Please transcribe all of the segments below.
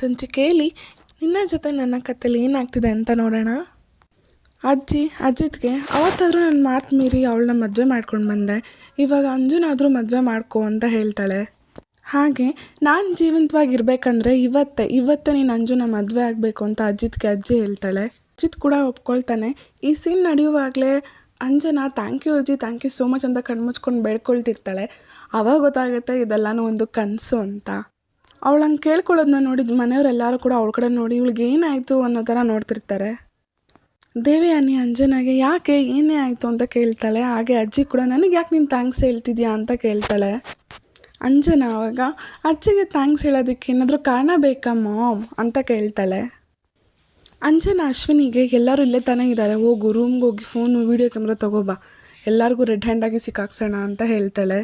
ಸಂಚಿಕೆಯಲ್ಲಿ ನಿನ್ನ ಜೊತೆ ನನ್ನ ಕಥೆಯಲ್ಲಿ ಏನಾಗ್ತಿದೆ ಅಂತ ನೋಡೋಣ. ಅಜಿತ್ಗೆ ಅವತ್ತಾದರೂ ನನ್ನ ಮಾತು ಮೀರಿ ಅವಳನ್ನ ಮದುವೆ ಮಾಡ್ಕೊಂಡು ಬಂದೆ, ಇವಾಗ ಅಂಜುನಾದರೂ ಮದುವೆ ಮಾಡ್ಕೊ ಅಂತ ಹೇಳ್ತಾಳೆ. ಹಾಗೆ ನಾನು ಜೀವಂತವಾಗಿರ್ಬೇಕಂದ್ರೆ ಇವತ್ತೇ ನೀನು ಅಂಜುನ ಮದುವೆ ಆಗಬೇಕು ಅಂತ ಅಜಿತ್ಗೆ ಅಜ್ಜಿ ಹೇಳ್ತಾಳೆ. ಅಜಿತ್ ಕೂಡ ಒಪ್ಕೊಳ್ತಾನೆ. ಈ ಸೀನ್ ನಡೆಯುವಾಗಲೇ ಅಂಜನಾ ಥ್ಯಾಂಕ್ ಯು ಅಜ್ಜಿ, ಥ್ಯಾಂಕ್ ಯು ಸೋ ಮಚ್ ಅಂತ ಕಣ್ಮುಚ್ಕೊಂಡು ಬೇಡ್ಕೊಳ್ತಿರ್ತಾಳೆ. ಆವಾಗ ಗೊತ್ತಾಗುತ್ತೆ ಇದೆಲ್ಲನೂ ಒಂದು ಕನಸು ಅಂತ. ಅವಳು ಹಂಗೆ ಕೇಳ್ಕೊಳ್ಳೋದನ್ನ ನೋಡಿದ ಮನೆಯವರೆಲ್ಲರೂ ಕೂಡ ಅವಳ ಕಡೆ ನೋಡಿ ಇವಳಿಗೆ ಏನಾಯಿತು ಅನ್ನೋ ಥರ ನೋಡ್ತಿರ್ತಾರೆ. ದೇವಯಾನಿ ಅಂಜನಾಗೆ ಯಾಕೆ ಏನೇ ಆಯಿತು ಅಂತ ಕೇಳ್ತಾಳೆ. ಹಾಗೆ ಅಜ್ಜಿ ಕೂಡ ನನಗೆ ಯಾಕೆ ನೀನು ಥ್ಯಾಂಕ್ಸ್ ಹೇಳ್ತಿದ್ಯಾ ಅಂತ ಕೇಳ್ತಾಳೆ. ಅಂಜನಾ ಆವಾಗ ಅಜ್ಜಿಗೆ ಥ್ಯಾಂಕ್ಸ್ ಹೇಳೋದಕ್ಕೆ ಏನಾದರೂ ಕಾರಣ ಬೇಕಾ ಮಾಮ್ ಅಂತ ಕೇಳ್ತಾಳೆ. ಅಂಜನಾ ಅಶ್ವಿನಿಗೆ ಎಲ್ಲರೂ ಇಲ್ಲೇ ತಾನೇ ಇದ್ದಾರೆ, ಹೋಗು ರೂಮ್ಗೆ ಹೋಗಿ ಫೋನು ವೀಡಿಯೋ ಕ್ಯಾಮ್ರಾ ತೊಗೋಬಾ, ಎಲ್ಲರಿಗೂ ರೆಡ್ ಹ್ಯಾಂಡಾಗಿ ಸಿಕ್ಕಾಕ್ಸೋಣ ಅಂತ ಹೇಳ್ತಾಳೆ.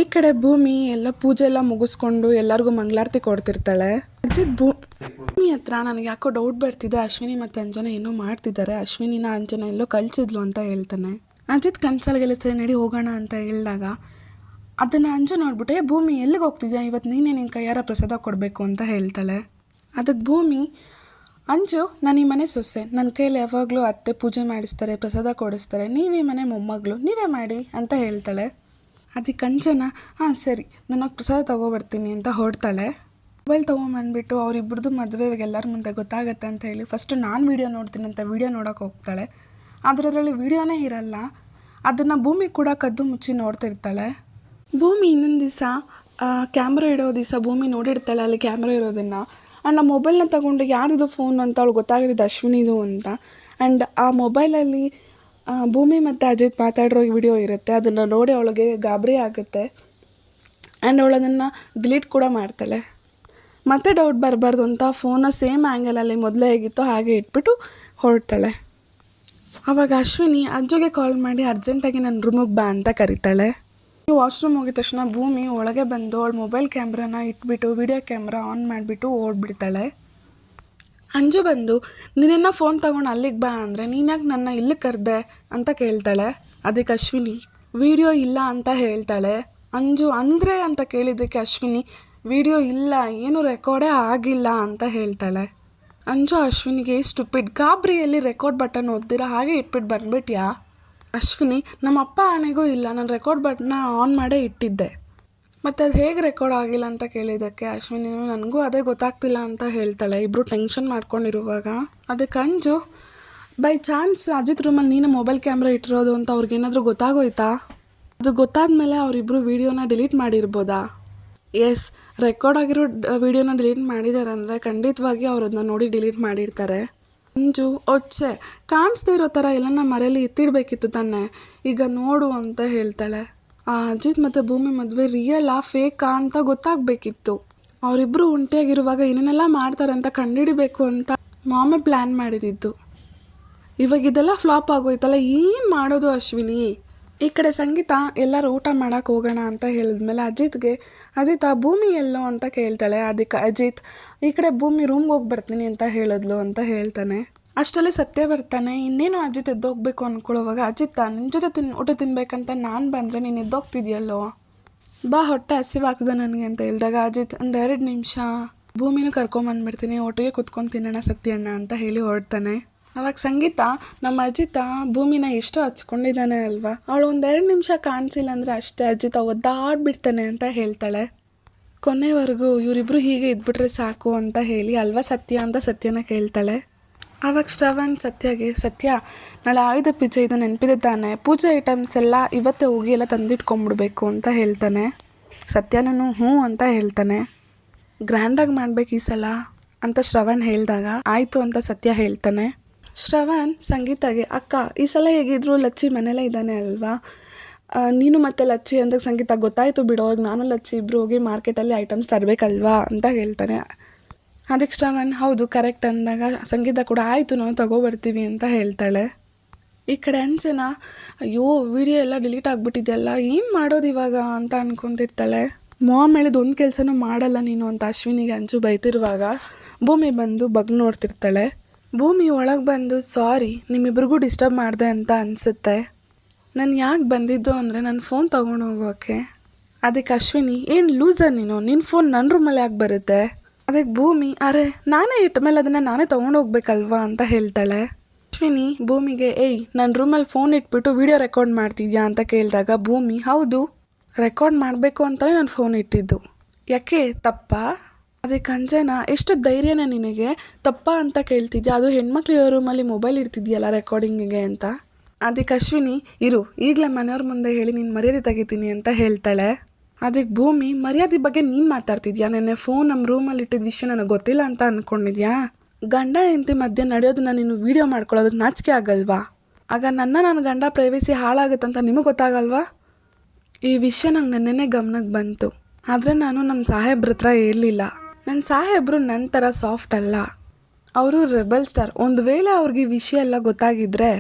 ಈ ಕಡೆ ಭೂಮಿ ಎಲ್ಲ ಪೂಜೆ ಎಲ್ಲ ಮುಗಿಸ್ಕೊಂಡು ಎಲ್ಲರಿಗೂ ಮಂಗಳಾರತಿ ಕೊಡ್ತಿರ್ತಾಳೆ. ಅಜಿತ್ ಭೂಮಿ ಹತ್ರ ನನಗೆ ಯಾಕೋ ಡೌಟ್ ಬರ್ತಿದೆ, ಅಶ್ವಿನಿ ಮತ್ತು ಅಂಜನಾ ಏನೋ ಮಾಡ್ತಿದ್ದಾರೆ, ಅಶ್ವಿನಿನ ಅಂಜನಾ ಎಲ್ಲೋ ಕಳಿಸಿದ್ಲು ಅಂತ ಹೇಳ್ತಾನೆ. ಅಜಿತ್ ಕನ್ಸಲ್ಗೆಲ್ಲ ಸರಿ ನಡಿ ಹೋಗೋಣ ಅಂತ ಹೇಳಿದಾಗ ಅದನ್ನು ಅಂಜು ನೋಡ್ಬಿಟ್ಟೆ, ಭೂಮಿ ಎಲ್ಲಿಗೆ ಹೋಗ್ತಿದ್ಯಾ, ಇವತ್ತು ನೀನೇ ನಿನ್ನ ಕೈಯಾರ ಪ್ರಸಾದ ಕೊಡಬೇಕು ಅಂತ ಹೇಳ್ತಾಳೆ. ಅದಕ್ಕೆ ಭೂಮಿ, ಅಂಜು ನಾನು ಈ ಮನೆ ಸೊಸೆ, ನನ್ನ ಕೈಯಲ್ಲಿ ಯಾವಾಗಲೂ ಅತ್ತೆ ಪೂಜೆ ಮಾಡಿಸ್ತಾರೆ, ಪ್ರಸಾದ ಕೊಡಿಸ್ತಾರೆ, ನೀವೇ ಮನೆ ಮೊಮ್ಮಗಳು, ನೀವೇ ಮಾಡಿ ಅಂತ ಹೇಳ್ತಾಳೆ. ಅದಕ್ಕೆ ಅಂಜನಾ ಹಾಂ ಸರಿ ನನಗೆ ಪ್ರಸಾದ ತೊಗೊಬರ್ತೀನಿ ಅಂತ ಹೊರಡ್ತಾಳೆ. ಮೊಬೈಲ್ ತೊಗೊಂಬಂದ್ಬಿಟ್ಟು ಅವರಿಬ್ಬರದು ಮದುವೆಗೆ ಎಲ್ಲರ ಮುಂದೆ ಗೊತ್ತಾಗತ್ತೆ ಅಂತ ಹೇಳಿ ಫಸ್ಟು ನಾನು ವೀಡಿಯೋ ನೋಡ್ತೀನಿ ಅಂತ ವೀಡಿಯೋ ನೋಡೋಕೆ ಹೋಗ್ತಾಳೆ. ಅದರಲ್ಲಿ ವೀಡಿಯೋನೇ ಇರಲ್ಲ. ಅದನ್ನು ಭೂಮಿ ಕೂಡ ಕದ್ದು ಮುಚ್ಚಿ ನೋಡ್ತಿರ್ತಾಳೆ. ಭೂಮಿ ಇನ್ನೊಂದು ದಿವಸ ಕ್ಯಾಮ್ರಾ ಇಡೋ ದಿವಸ ಭೂಮಿ ನೋಡಿರ್ತಾಳೆ ಅಲ್ಲಿ ಕ್ಯಾಮ್ರಾ ಇರೋದನ್ನು. ಆ್ಯಂಡ್ ಆ ಮೊಬೈಲ್ನ ತೊಗೊಂಡು ಯಾರಿದು ಫೋನ್ ಅಂತ ಅವಳು ಗೊತ್ತಾಗಿದ್ದು ಅಶ್ವಿನಿದು ಅಂತ. ಆ್ಯಂಡ್ ಆ ಮೊಬೈಲಲ್ಲಿ ಭೂಮಿ ಮತ್ತು ಅಜಿತ್ ಮಾತಾಡಿರೋ ವಿಡಿಯೋ ಇರುತ್ತೆ. ಅದನ್ನು ನೋಡಿ ಅವಳಿಗೆ ಗಾಬರಿ ಆಗುತ್ತೆ. ಆ್ಯಂಡ್ ಅವಳು ಅದನ್ನು ಡಿಲೀಟ್ ಕೂಡ ಮಾಡ್ತಾಳೆ. ಮತ್ತೆ ಡೌಟ್ ಬರಬಾರ್ದು ಅಂತ ಫೋನ ಸೇಮ್ ಆ್ಯಂಗಲಲ್ಲಿ ಮೊದಲೇ ಹೇಗಿತ್ತೋ ಹಾಗೆ ಇಟ್ಬಿಟ್ಟು ಹೊರಡ್ತಾಳೆ. ಆವಾಗ ಅಶ್ವಿನಿ ಅಜ್ಜಿಗೆ ಕಾಲ್ ಮಾಡಿ ಅರ್ಜೆಂಟಾಗಿ ನನ್ನ ರೂಮಿಗೆ ಬಾ ಅಂತ ಕರೀತಾಳೆ. ವಾಶ್ರೂಮ್ ಹೋಗಿದ ತಕ್ಷಣ ಭೂಮಿ ಒಳಗೆ ಬಂದು ಅವಳು ಮೊಬೈಲ್ ಕ್ಯಾಮ್ರಾನ ಇಟ್ಬಿಟ್ಟು ವಿಡಿಯೋ ಕ್ಯಾಮ್ರಾ ಆನ್ ಮಾಡಿಬಿಟ್ಟು ಓಡ್ಬಿಡ್ತಾಳೆ. ಅಂಜು ಬಂದು ನೀನೇನೋ ಫೋನ್ ತೊಗೊಂಡು ಅಲ್ಲಿಗೆ ಬಾ ಅಂದರೆ ನೀನಾಗ ನನ್ನ ಇಲ್ಲಿ ಕರೆದೆ ಅಂತ ಕೇಳ್ತಾಳೆ. ಅದಕ್ಕೆ ಅಶ್ವಿನಿ ವಿಡಿಯೋ ಇಲ್ಲ ಅಂತ ಹೇಳ್ತಾಳೆ. ಅಂಜು ಅಂದರೆ ಅಂತ ಕೇಳಿದ್ದಕ್ಕೆ ಅಶ್ವಿನಿ ವಿಡಿಯೋ ಇಲ್ಲ, ಏನು ರೆಕಾರ್ಡೇ ಆಗಿಲ್ಲ ಅಂತ ಹೇಳ್ತಾಳೆ. ಅಂಜು ಅಶ್ವಿನಿಗೆ ಸ್ಟುಪಿಡ್, ಗಾಬರಿಯಲ್ಲಿ ರೆಕಾರ್ಡ್ ಬಟನ್ ಒದ್ದಿರ ಹಾಗೆ ಇಟ್ಬಿಟ್ಟು ಬಂದ್ಬಿಟ್ಯಾ. ಅಶ್ವಿನಿ ನಮ್ಮ ಅಪ್ಪ ಆಣೆಗೂ ಇಲ್ಲ, ನಾನು ರೆಕಾರ್ಡ್ ಬಟನ್ನ ಆನ್ ಮಾಡೇ ಇಟ್ಟಿದ್ದೆ, ಮತ್ತು ಅದು ಹೇಗೆ ರೆಕಾರ್ಡ್ ಆಗಿಲ್ಲ ಅಂತ ಕೇಳಿದ್ದಕ್ಕೆ ಅಶ್ವಿನಿ ನನಗೂ ಅದೇ ಗೊತ್ತಾಗ್ತಿಲ್ಲ ಅಂತ ಹೇಳ್ತಾಳೆ. ಇಬ್ಬರು ಟೆನ್ಷನ್ ಮಾಡ್ಕೊಂಡಿರುವಾಗ ಅದಕ್ಕೆ ಅಂಜು ಬೈ ಚಾನ್ಸ್ ಅಜಿತ್ ರೂಮಲ್ಲಿ ನೀನು ಮೊಬೈಲ್ ಕ್ಯಾಮ್ರಾ ಇಟ್ಟಿರೋದು ಅಂತ ಅವ್ರಿಗೇನಾದರೂ ಗೊತ್ತಾಗೋಯ್ತಾ, ಅದು ಗೊತ್ತಾದ್ಮೇಲೆ ಅವರಿಬ್ಬರು ವೀಡಿಯೋನ ಡಿಲೀಟ್ ಮಾಡಿರ್ಬೋದಾ. ಎಸ್, ರೆಕಾರ್ಡ್ ಆಗಿರೋ ವೀಡಿಯೋನ ಡಿಲೀಟ್ ಮಾಡಿದ್ದಾರೆ ಅಂದರೆ ಖಂಡಿತವಾಗಿ ಅವ್ರು ಅದನ್ನ ನೋಡಿ ಡಿಲೀಟ್ ಮಾಡಿರ್ತಾರೆ. ಅಂಜು ಒಚ್ಚೆ ಕಾಣಿಸ್ದೇ ಇರೋ ಥರ ಎಲ್ಲನ ಮರೆಯಲ್ಲಿ ಎತ್ತಿಡಬೇಕಿತ್ತು ತಾನೆ, ಈಗ ನೋಡು ಅಂತ ಹೇಳ್ತಾಳೆ. ಆ ಅಜಿತ್ ಮತ್ತು ಭೂಮಿ ಮದುವೆ ರಿಯಲಾ ಫೇಕಾ ಅಂತ ಗೊತ್ತಾಗಬೇಕಿತ್ತು. ಅವರಿಬ್ಬರು ಒಂಟಿಯಾಗಿರುವಾಗ ಏನೇನೆಲ್ಲ ಮಾಡ್ತಾರೆ ಅಂತ ಕಂಡುಹಿಡಿಬೇಕು ಅಂತ ಮಾಮೆ ಪ್ಲ್ಯಾನ್ ಮಾಡಿದ್ದು. ಇವಾಗ ಇದೆಲ್ಲ ಫ್ಲಾಪ್ ಆಗೋಯ್ತಲ್ಲ, ಏನು ಮಾಡೋದು ಅಶ್ವಿನಿ. ಈ ಕಡೆ ಸಂಗೀತ ಎಲ್ಲರೂ ಊಟ ಮಾಡೋಕೆ ಹೋಗೋಣ ಅಂತ ಹೇಳಿದ್ಮೇಲೆ ಅಜಿತ್ ಆ ಭೂಮಿ ಎಲ್ಲೋ ಅಂತ ಕೇಳ್ತಾಳೆ. ಅದಕ್ಕೆ ಅಜಿತ್ ಈ ಕಡೆ ಭೂಮಿ ರೂಮ್ಗೆ ಹೋಗಿ ಬರ್ತೀನಿ ಅಂತ ಹೇಳಿದ್ಲು ಅಂತ ಹೇಳ್ತಾನೆ. ಅಷ್ಟರಲ್ಲಿ ಸತ್ಯ ಬರ್ತಾನೆ. ಇನ್ನೇನು ಅಜಿತ್ ಎದ್ದೋಗ್ಬೇಕು ಅಂದ್ಕೊಳ್ಳೋವಾಗ ಅಜಿತ್ ನಿನ್ನ ಜೊತೆ ಊಟ ತಿನ್ಬೇಕಂತ ನಾನು ಬಂದರೆ ನೀನು ಎದ್ದೋಗ್ತಿದ್ಯಲ್ಲೋ, ಬಾ ಹೊಟ್ಟೆ ಹಸಿವಾಗ್ತದೆ ನನಗೆ ಅಂತ ಹೇಳಿದಾಗ ಅಜಿತ್ ಒಂದೆರಡು ನಿಮಿಷ ಭೂಮಿನೂ ಕರ್ಕೊಂಬಂದ್ಬಿಡ್ತೀನಿ, ಒಟ್ಟಿಗೆ ಕುತ್ಕೊಂಡು ತಿನ್ನೋಣ ಸತ್ಯಣ್ಣ ಅಂತ ಹೇಳಿ ಹೊರಡ್ತಾನೆ. ಅವಾಗ ಸಂಗೀತ ನಮ್ಮ ಅಜಿತ ಭೂಮಿನ ಎಷ್ಟು ಹಚ್ಕೊಂಡಿದ್ದಾನೆ ಅಲ್ವಾ, ಅವಳು ಒಂದೆರಡು ನಿಮಿಷ ಕಾಣಿಸಿಲ್ಲ ಅಂದರೆ ಅಷ್ಟೇ ಅಜಿತ ಒದ್ದಾಡ್ಬಿಡ್ತಾನೆ ಅಂತ ಹೇಳ್ತಾಳೆ. ಕೊನೆವರೆಗೂ ಇವರಿಬ್ಬರು ಹೀಗೆ ಇದ್ಬಿಟ್ರೆ ಸಾಕು ಅಂತ ಹೇಳಿ ಅಲ್ವಾ ಸತ್ಯ ಅಂತ ಸತ್ಯನ ಕೇಳ್ತಾಳೆ. ಆವಾಗ ಶ್ರವಣ್ ಸತ್ಯಗೆ ಸತ್ಯ ನಾಳೆ ಆಯುಧ ಪೂಜೆ ಇದು ನೆನಪಿದೆ ತಾನೆ, ಪೂಜೆ ಐಟಮ್ಸ್ ಎಲ್ಲ ಇವತ್ತೇ ಹೋಗಿ ಎಲ್ಲ ತಂದಿಟ್ಕೊಂಡ್ಬಿಡ್ಬೇಕು ಅಂತ ಹೇಳ್ತಾನೆ. ಸತ್ಯನೂ ಹ್ಞೂ ಅಂತ ಹೇಳ್ತಾನೆ. ಗ್ರ್ಯಾಂಡಾಗಿ ಮಾಡ್ಬೇಕು ಈ ಸಲ ಅಂತ ಶ್ರವಣ್ ಹೇಳಿದಾಗ ಆಯಿತು ಅಂತ ಸತ್ಯ ಹೇಳ್ತಾನೆ. ಶ್ರವಣ್ ಸಂಗೀತಗೆ ಅಕ್ಕ ಈ ಸಲ ಹೇಗಿದ್ರು ಲಚ್ಚಿ ಮನೇಲೇ ಇದ್ದಾನೆ ಅಲ್ವಾ, ನೀನು ಮತ್ತೆ ಲಚ್ಚಿ ಅಂದಾಗ ಸಂಗೀತ ಗೊತ್ತಾಯಿತು ಬಿಡೋ, ನಾನು ಲಚ್ಚಿ ಇಬ್ಬರು ಹೋಗಿ ಮಾರ್ಕೆಟಲ್ಲಿ ಐಟಮ್ಸ್ ತರಬೇಕಲ್ವಾ ಅಂತ ಹೇಳ್ತಾನೆ. ಅದಕ್ಕೆ ಶ್ರವಣ್ ಹೌದು ಕರೆಕ್ಟ್ ಅಂದಾಗ ಸಂಗೀತ ಕೂಡ ಆಯಿತು ನಾವು ತಗೋಬರ್ತೀವಿ ಅಂತ ಹೇಳ್ತಾಳೆ. ಈ ಕಡೆ ಅಂಜನಾ ಅಯ್ಯೋ ವಿಡಿಯೋ ಎಲ್ಲ ಡಿಲೀಟ್ ಆಗಿಬಿಟ್ಟಿದೆಯಲ್ಲ, ಏನು ಮಾಡೋದು ಇವಾಗ ಅಂತ ಅನ್ಕೊತಿರ್ತಾಳೆ. ಮಾಮ್ ಹೇಳಿದ ಒಂದು ಕೆಲಸನೂ ಮಾಡಲ್ಲ ನೀನು ಅಂತ ಅಶ್ವಿನಿಗೆ ಅಂಜು ಬೈತಿರುವಾಗ ಭೂಮಿ ಬಂದು ನೋಡ್ತಿರ್ತಾಳೆ. ಭೂಮಿ ಒಳಗೆ ಬಂದು ಸಾರಿ ನಿಮ್ಮಿಬ್ರಿಗೂ ಡಿಸ್ಟರ್ಬ್ ಮಾಡಿದೆ ಅಂತ ಅನಿಸುತ್ತೆ, ನಾನು ಯಾಕೆ ಬಂದಿದ್ದು ಅಂದರೆ ನನ್ನ ಫೋನ್ ತೊಗೊಂಡು ಹೋಗೋಕ್ಕೆ. ಅದಕ್ಕೆ ಅಶ್ವಿನಿ ಏನು ಲೂಸರ್ ನೀನು, ನಿನ್ನ ಫೋನ್ ನನ್ನ ರೂಮಲ್ಲಿ ಯಾಕೆ ಬರುತ್ತೆ ಅದಕ್ಕೆ ಭೂಮಿ ಅರೆ ನಾನೇ ಇಟ್ಟ ಮೇಲೆ ಅದನ್ನು ನಾನೇ ತೊಗೊಂಡೋಗ್ಬೇಕಲ್ವಾ ಅಂತ ಹೇಳ್ತಾಳೆ. ಅಶ್ವಿನಿ ಭೂಮಿಗೆ ಏಯ್ ನನ್ನ ರೂಮಲ್ಲಿ ಫೋನ್ ಇಟ್ಬಿಟ್ಟು ವಿಡಿಯೋ ರೆಕಾರ್ಡ್ ಮಾಡ್ತಿದ್ಯಾ ಅಂತ ಕೇಳಿದಾಗ ಭೂಮಿ ಹೌದು ರೆಕಾರ್ಡ್ ಮಾಡಬೇಕು ಅಂತಲೇ ನಾನು ಫೋನ್ ಇಟ್ಟಿದ್ದು, ಯಾಕೆ ತಪ್ಪಾ? ಅದಕ್ಕೆ ಅಂಜನಾ ಎಷ್ಟು ಧೈರ್ಯನ ನಿನಗೆ ತಪ್ಪ ಅಂತ ಕೇಳ್ತಿದ್ಯಾ, ಅದು ಹೆಣ್ಮಕ್ಳು ರೂಮಲ್ಲಿ ಮೊಬೈಲ್ ಇಡ್ತಿದ್ಯಲ್ಲ ರೆಕಾರ್ಡಿಂಗಿಗೆ ಅಂತ. ಅದಕ್ಕೆ ಅಶ್ವಿನಿ ಇರು ಈಗಲೇ ಮನೆಯವ್ರ ಮುಂದೆ ಹೇಳಿ ನೀನು ಮರ್ಯಾದೆ ತೆಗಿತೀನಿ ಅಂತ ಹೇಳ್ತಾಳೆ. ಅದಕ್ಕೆ ಭೂಮಿ ಮರ್ಯಾದೆ ಬಗ್ಗೆ ನೀನು ಮಾತಾಡ್ತಿದ್ಯಾ, ನೆನ್ನೆ ಫೋನ್ ನಮ್ಮ ರೂಮಲ್ಲಿ ಇಟ್ಟಿದ್ದ ವಿಷಯ ನನಗೆ ಗೊತ್ತಿಲ್ಲ ಅಂತ ಅಂದ್ಕೊಂಡಿದ್ಯಾ? ಗಂಡ ಹೆಂಡತಿ ಮಧ್ಯೆ ನಡೆಯೋದನ್ನ ನೀನು ವೀಡಿಯೋ ಮಾಡ್ಕೊಳ್ಳೋದಕ್ಕೆ ನಾಚಿಕೆ ಆಗಲ್ವಾ? ಆಗ ನನ್ನ ಗಂಡ ಪ್ರೈವೇಸಿ ಹಾಳಾಗುತ್ತಂತ ನಿಮಗೆ ಗೊತ್ತಾಗಲ್ವಾ? ಈ ವಿಷಯ ನಂಗೆ ನೆನ್ನೆನೇ ಗಮನಕ್ಕೆ ಬಂತು, ಆದರೆ ನಾನು ನಮ್ಮ ಸಾಹೇಬ್ರ ಹತ್ರ ಹೇಳಲಿಲ್ಲ. ನನ್ನ ಸಾಹೇಬರು ನನ್ನ ಥರ ಸಾಫ್ಟ್ ಅಲ್ಲ, ಅವರು ರೆಬಲ್ ಸ್ಟಾರ್. ಒಂದು ವೇಳೆ ಅವ್ರಿಗೆ ಈ ವಿಷಯ ಎಲ್ಲ ಗೊತ್ತಾಗಿದ್ದರೆ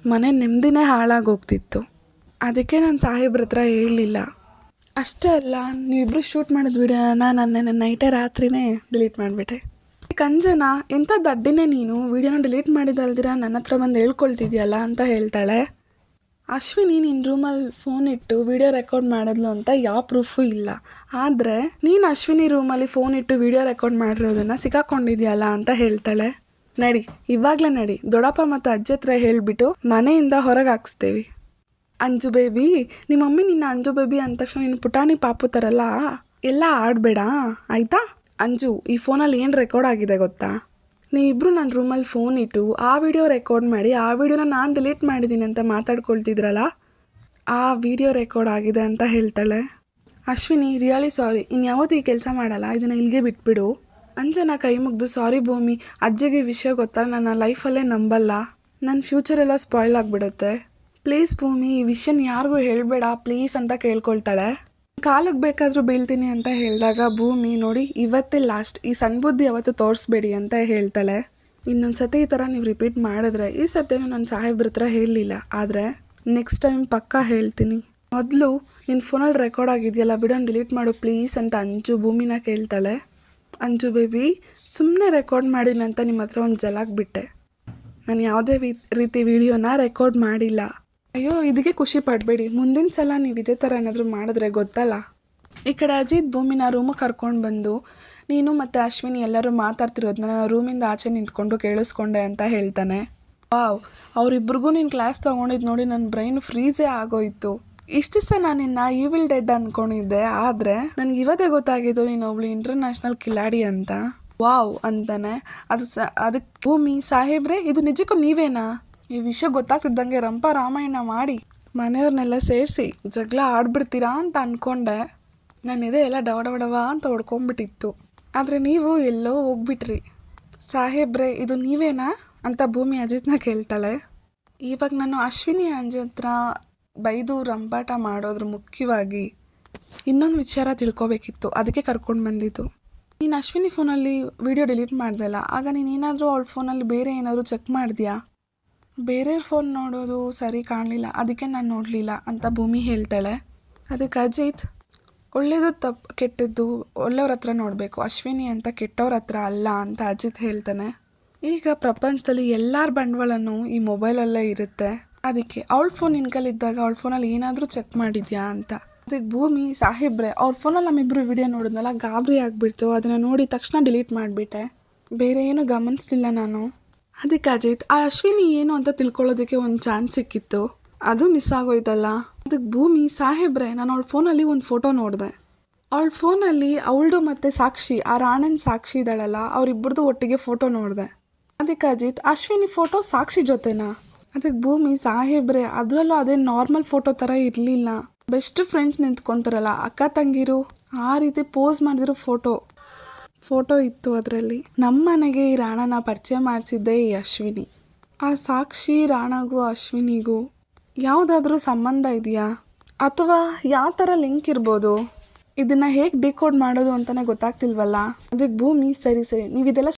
ಮನೆ ನೆಮ್ಮದಿನೇ ಹಾಳಾಗೋಗ್ತಿತ್ತು. ಅದಕ್ಕೆ ನಾನು ಸಾಹೇಬ್ರ ಹತ್ರ ಹೇಳಲಿಲ್ಲ. ಅಷ್ಟೇ ಅಲ್ಲ, ನೀವಿಬ್ಬರು ಶೂಟ್ ಮಾಡಿದ ವಿಡಿಯೋನ ನಾನು ನೆನ್ನೆ ನೈಟೇ ರಾತ್ರಿನೇ ಡಿಲೀಟ್ ಮಾಡಿಬಿಟ್ಟೆ. ಕಂಜನಾ ಎಂಥ ದಡ್ಡಿನೇ ನೀನು, ವಿಡಿಯೋನ ಡಿಲೀಟ್ ಮಾಡಿದಲ್ದಿರ ನನ್ನ ಹತ್ರ ಬಂದು ಹೇಳ್ಕೊಳ್ತಿದ್ಯಲ್ಲ ಅಂತ ಹೇಳ್ತಾಳೆ. ಅಶ್ವಿನಿ ನಿನ್ನ ರೂಮಲ್ಲಿ ಫೋನ್ ಇಟ್ಟು ವಿಡಿಯೋ ರೆಕಾರ್ಡ್ ಮಾಡಿದ್ಲು ಅಂತ ಯಾವ ಪ್ರೂಫು ಇಲ್ಲ, ಆದರೆ ನೀನು ಅಶ್ವಿನಿ ರೂಮಲ್ಲಿ ಫೋನ್ ಇಟ್ಟು ವಿಡಿಯೋ ರೆಕಾರ್ಡ್ ಮಾಡಿರೋದನ್ನು ಸಿಕ್ಕಾಕೊಂಡಿದ್ಯಲ್ಲ ಅಂತ ಹೇಳ್ತಾಳೆ. ನಡಿ ಇವಾಗಲೇ ನಡಿ, ದೊಡ್ಡಪ್ಪ ಮತ್ತು ಅಜ್ಜಿ ಹತ್ರ ಹೇಳಿಬಿಟ್ಟು ಮನೆಯಿಂದ ಹೊರಗೆ ಹಾಕಿಸ್ತೀವಿ. ಅಂಜು ಬೇಬಿ, ನಿಮ್ಮ ಮಮ್ಮಿ ನಿನ್ನ ಅಂಜು ಬೇಬಿ ಅಂದ ತಕ್ಷಣ ನೀನು ಪುಟಾಣಿ ಪಾಪು ಥರಲ್ಲ ಎಲ್ಲ ಆಡಬೇಡ ಆಯಿತಾ? ಅಂಜು, ಈ ಫೋನಲ್ಲಿ ಏನು ರೆಕಾರ್ಡ್ ಆಗಿದೆ ಗೊತ್ತಾ? ನೀವಿಬ್ಬರು ನನ್ನ ರೂಮಲ್ಲಿ ಫೋನ್ ಇಟ್ಟು ಆ ವಿಡಿಯೋ ರೆಕಾರ್ಡ್ ಮಾಡಿ ಆ ವಿಡಿಯೋನ ನಾನು ಡಿಲೀಟ್ ಮಾಡಿದ್ದೀನಿ ಅಂತ ಮಾತಾಡ್ಕೊಳ್ತಿದ್ರಲ್ಲ, ಆ ವಿಡಿಯೋ ರೆಕಾರ್ಡ್ ಆಗಿದೆ ಅಂತ ಹೇಳ್ತಾಳೆ. ಅಶ್ವಿನಿ ರಿಯಲಿ ಸಾರಿ, ಇನ್ಯಾವತ್ತೂ ಈ ಕೆಲಸ ಮಾಡಲ್ಲ, ಇದನ್ನು ಇಲ್ಲಿಗೆ ಬಿಟ್ಬಿಡು. ಅಂಜನಾ ಕೈ ಮುಗ್ದು ಸಾರಿ ಭೂಮಿ, ಅಜ್ಜಿಗೆ ವಿಷಯ ಗೊತ್ತಾ, ನನ್ನ ಲೈಫಲ್ಲೇ ನಂಬಲ್ಲ, ನನ್ನ ಫ್ಯೂಚರೆಲ್ಲ ಸ್ಪಾಯ್ಲ್ ಆಗಿಬಿಡುತ್ತೆ, ಪ್ಲೀಸ್ ಭೂಮಿ ಈ ವಿಷಯನ ಯಾರಿಗೂ ಹೇಳಬೇಡ ಪ್ಲೀಸ್ ಅಂತ ಕೇಳ್ಕೊಳ್ತಾಳೆ. ಕಾಲಕ್ಕೆ ಬೇಕಾದರೂ ಬೀಳ್ತೀನಿ ಅಂತ ಹೇಳಿದಾಗ ಭೂಮಿ ನೋಡಿ ಇವತ್ತೇ ಲಾಸ್ಟ್, ಈ ಸಣ್ಣ ಬುದ್ಧಿ ಯಾವತ್ತೂ ತೋರಿಸ್ಬೇಡಿ ಅಂತ ಹೇಳ್ತಾಳೆ. ಇನ್ನೊಂದು ಸತಿ ಈ ಥರ ನೀವು ರಿಪೀಟ್ ಮಾಡಿದ್ರೆ, ಈ ಸತಿನೂ ನನ್ನ ಸಾಹೇಬ್ರ ಹತ್ರ ಹೇಳಲಿಲ್ಲ, ಆದರೆ ನೆಕ್ಸ್ಟ್ ಟೈಮ್ ಪಕ್ಕಾ ಹೇಳ್ತೀನಿ. ಮೊದಲು ನಿನ್ನ ಫೋನಲ್ಲಿ ರೆಕಾರ್ಡ್ ಆಗಿದೆಯಲ್ಲ ವಿಡಿಯೋನ ಡಿಲೀಟ್ ಮಾಡು ಪ್ಲೀಸ್ ಅಂತ ಅಂಜು ಭೂಮಿನ ಕೇಳ್ತಾಳೆ. ಅಂಜು ಬೇಬಿ ಸುಮ್ಮನೆ ರೆಕಾರ್ಡ್ ಮಾಡಿನ ಅಂತ ನಿಮ್ಮ ಹತ್ರ ಒಂದು ಜಲಾಗ್ ಬಿಟ್ಟೆ, ನಾನು ಯಾವುದೇ ರೀತಿ ವಿಡಿಯೋನ ರೆಕಾರ್ಡ್ ಮಾಡಿಲ್ಲ. ಅಯ್ಯೋ ಇದಕ್ಕೆ ಖುಷಿ ಪಡಬೇಡಿ, ಮುಂದಿನ ಸಲ ನೀವು ಇದೇ ಥರ ಏನಾದರೂ ಮಾಡಿದ್ರೆ ಗೊತ್ತಲ್ಲ. ಈ ಕಡೆ ಅಜಿತ್ ಭೂಮಿನ ರೂಮಿಗೆ ಕರ್ಕೊಂಡು ಬಂದು ನೀನು ಮತ್ತು ಅಶ್ವಿನಿ ಎಲ್ಲರೂ ಮಾತಾಡ್ತಿರೋದನ್ನ ನಾನು ರೂಮಿಂದ ಆಚೆ ನಿಂತ್ಕೊಂಡು ಕೇಳಿಸ್ಕೊಂಡೆ ಅಂತ ಹೇಳ್ತಾನೆ. ವಾವ್, ಅವರಿಬ್ರಿಗೂ ನೀನು ಕ್ಲಾಸ್ ತೊಗೊಂಡಿದ್ದು ನೋಡಿ ನನ್ನ ಬ್ರೈನ್ ಫ್ರೀಸೇ ಆಗೋಯಿತು. ಇಷ್ಟು ದಿವಸ ನಾನು ನಿನ್ನ ಯು ವಿಲ್ ಡೆಡ್ ಅಂದ್ಕೊಂಡಿದ್ದೆ, ಆದರೆ ನನಗೆ ಇವತ್ತೇ ಗೊತ್ತಾಗಿದ್ದು ನೀನು ಒಬ್ಳು ಇಂಟರ್ನ್ಯಾಷನಲ್ ಕಿಲಾಡಿ ಅಂತ. ವಾವ್ ಅಂತಾನೆ. ಅದಕ್ಕೆ ಭೂಮಿ ಸಾಹೇಬ್ರೆ ಇದು ನಿಜಕ್ಕೂ ನೀವೇನಾ? ಈ ವಿಷಯ ಗೊತ್ತಾಗ್ತಿದ್ದಂಗೆ ರಂಪ ರಾಮಾಯಣ ಮಾಡಿ ಮನೆಯವ್ರನ್ನೆಲ್ಲ ಸೇರಿಸಿ ಜಗಳ ಆಡ್ಬಿಡ್ತೀರಾ ಅಂತ ಅಂದ್ಕೊಂಡೆ. ನನ್ನ ಎದೆ ಎಲ್ಲ ಡವ ಅಂತ ಹೊಡ್ಕೊಂಬಿಟ್ಟಿತ್ತು, ಆದರೆ ನೀವು ಎಲ್ಲೋ ಹೋಗ್ಬಿಟ್ರಿ. ಸಾಹೇಬ್ರೆ ಇದು ನೀವೇನಾ ಅಂತ ಭೂಮಿ ಅಜಿತ್ನ ಕೇಳ್ತಾಳೆ. ಇವಾಗ ನಾನು ಅಶ್ವಿನಿ ಅಂಜಿ ಹತ್ರ ಬೈದು ರಂಪಾಟ ಮಾಡೋದ್ರ ಮುಖ್ಯವಾಗಿ ಇನ್ನೊಂದು ವಿಚಾರ ತಿಳ್ಕೊಬೇಕಿತ್ತು, ಅದಕ್ಕೆ ಕರ್ಕೊಂಡು ಬಂದಿದ್ದು. ನೀನು ಅಶ್ವಿನಿ ಫೋನಲ್ಲಿ ವಿಡಿಯೋ ಡಿಲೀಟ್ ಮಾಡ್ದಲ್ಲ, ಆಗ ನೀನೇನಾದರೂ ಅವಳ ಫೋನಲ್ಲಿ ಬೇರೆ ಏನಾದರೂ ಚೆಕ್ ಮಾಡಿದ್ಯಾ? ಬೇರೆಯವ್ರ ಫೋನ್ ನೋಡೋದು ಸರಿ ಕಾಣಲಿಲ್ಲ, ಅದಕ್ಕೆ ನಾನು ನೋಡಲಿಲ್ಲ ಅಂತ ಭೂಮಿ ಹೇಳ್ತಾಳೆ. ಅದಕ್ಕೆ ಅಜಿತ್ ಒಳ್ಳೇದು ತಪ್ಪು ಕೆಟ್ಟದ್ದು ಒಳ್ಳೆಯವ್ರ ಹತ್ರ ನೋಡಬೇಕು, ಅಶ್ವಿನಿ ಅಂತ ಕೆಟ್ಟವ್ರ ಹತ್ರ ಅಲ್ಲ ಅಂತ ಅಜಿತ್ ಹೇಳ್ತಾನೆ. ಈಗ ಪ್ರಪಂಚದಲ್ಲಿ ಎಲ್ಲರ ಬಂಡವಾಳನೂ ಈ ಮೊಬೈಲಲ್ಲೇ ಇರುತ್ತೆ, ಅದಕ್ಕೆ ಅವಳ ಫೋನ್ ನಿನ್ಕಲ್ಲಿದ್ದಾಗ ಅವಳ ಫೋನಲ್ಲಿ ಏನಾದರೂ ಚೆಕ್ ಮಾಡಿದ್ಯಾ ಅಂತ. ಅದಕ್ಕೆ ಭೂಮಿ ಸಾಹೇಬ್ರೆ ಅವ್ರ ಫೋನಲ್ಲಿ ನಮ್ಮಿಬ್ಬರು ವಿಡಿಯೋ ನೋಡಿದ್ನಲ್ಲ ಗಾಬರಿ ಆಗಿಬಿಡ್ತು, ಅದನ್ನು ನೋಡಿ ತಕ್ಷಣ ಡಿಲೀಟ್ ಮಾಡಿಬಿಟ್ಟೆ, ಬೇರೆ ಏನೂ ಗಮನಿಸಲಿಲ್ಲ ನಾನು. ಅದಕ್ಕೆ ಅಜಿತ್ ಆ ಅಶ್ವಿನಿ ಏನು ಅಂತ ತಿಳ್ಕೊಳ್ಳೋದಕ್ಕೆ ಒಂದು ಚಾನ್ಸ್ ಸಿಕ್ಕಿತ್ತು, ಅದು ಮಿಸ್ ಆಗೋಯ್ತಲ್ಲ. ಅದಕ್ಕೆ ಭೂಮಿ ಸಾಹೇಬ್ರೆ ನಾನು ಅವಳ ಫೋನಲ್ಲಿ ಒಂದು ಫೋಟೋ ನೋಡಿದೆ, ಅವಳ ಫೋನಲ್ಲಿ ಅವಳದು ಮತ್ತು ಸಾಕ್ಷಿ ಆ ರಾಣನ್ ಸಾಕ್ಷಿ ಇದ್ದಾಳಲ್ಲ ಅವರಿಬ್ಬರದು ಒಟ್ಟಿಗೆ ಫೋಟೋ ನೋಡಿದೆ. ಅದಕ್ಕೆ ಅಜಿತ್ ಅಶ್ವಿನಿ ಫೋಟೋ ಸಾಕ್ಷಿ ಜೊತೆನಾ? ಅದಕ್ಕೆ ಭೂಮಿ ಸಾಹೇಬ್ರೆ ಅದರಲ್ಲೂ ಅದೇ ನಾರ್ಮಲ್ ಫೋಟೋ ಥರ ಇರಲಿಲ್ಲ, ಬೆಸ್ಟ್ ಫ್ರೆಂಡ್ಸ್ ನಿಂತ್ಕೊತಾರಲ್ಲ ಅಕ್ಕ ತಂಗಿರು ಆ ರೀತಿ ಪೋಸ್ ಮಾಡಿದಿರೋ ಫೋಟೋ ಇತ್ತು ಅದರಲ್ಲಿ. ನಮ್ಮ ಮನೆಗೆ ಈ ರಾಣನ ಪರಿಚಯ ಮಾಡಿಸಿದ್ದೆ ಈ ಅಶ್ವಿನಿ. ಆ ಸಾಕ್ಷಿ ರಾಣಗೂ ಅಶ್ವಿನಿಗೂ ಯಾವುದಾದ್ರೂ ಸಂಬಂಧ ಇದೆಯಾ ಅಥವಾ ಯಾವ ಥರ ಲಿಂಕ್ ಇರ್ಬೋದು? ಇದನ್ನು ಹೇಗೆ ಡಿಕೋಡ್ ಮಾಡೋದು ಅಂತಲೇ ಗೊತ್ತಾಗ್ತಿಲ್ವಲ್ಲ. ಅದಕ್ಕೆ ಭೂಮಿ ಸರಿ ನೀವಿದೆಲ್ಲ